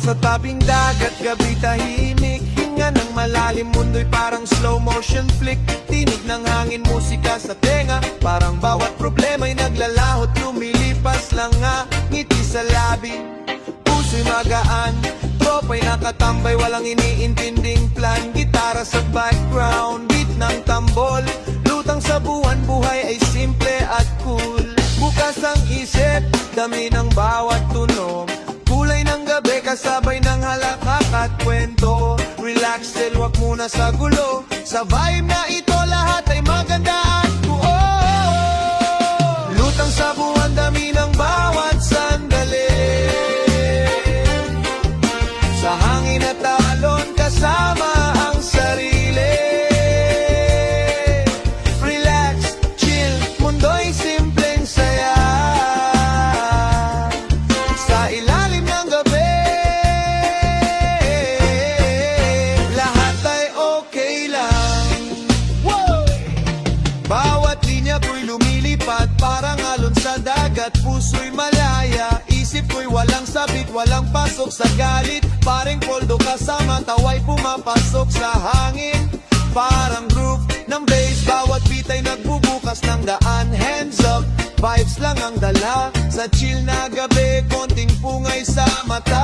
Sa tabing dagat, gabi tahimik. Hinga ng malalim, mundo'y parang slow motion flick. Tinig ng hangin, musika sa tenga. Parang bawat problema'y naglalahot, lumilipas lang nga. Ngiti sa labi, puso'y magaan. Tropa'y nakatambay, walang iniintinding plan. Gitara sa background, beat ng tambol. Lutang sa buwan, buhay ay simple at cool. Bukas ang isip, dami ng bawat tunog. Kulay ng gabi kasabay ng halakak at kwento. Relax till wag muna sa gulo. Sa vibe na ito lahat ay maganda at buo. Lutang sa buwan, dami ng bawat sandali. Sa hangin at alon kasama ang sarili. Relax, chill, mundo'y simpleng saya. Sa ilalim ng gabi, lahat ay okay lang. Whoa! Bawat linya ko'y lumilipad, parang alon sa dagat. Puso'y malaya, isip ko'y walang sabit, walang pasok sa galit. Paring poldo kasama, tawa'y pumapasok sa hangin. Parang groove ng bass, bawat beat ay nagbubukas ng daan. Hands up, vibes lang ang dala. Sa chill na gabi, konting pungay sa mata.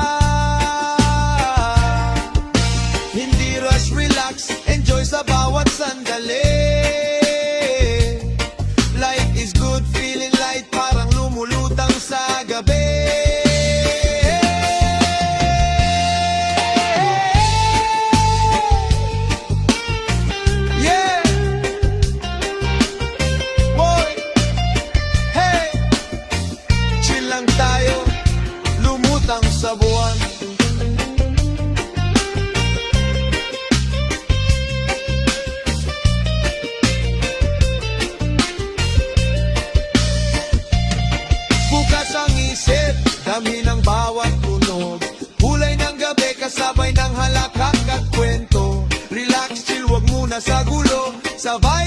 Hindi rush, relax, enjoy sa bawat sandali. Life is good, feeling light, parang lumulutang sa gabi. Yeah! Boy! Hey! Chill lang tayo, lumutang sa buwan. Bukas ang isip, dami ng bawat tunog. Kulay ng gabi kasabay ng halakak at kwento. Relax, chill, wag muna sa gulo. Sa vibe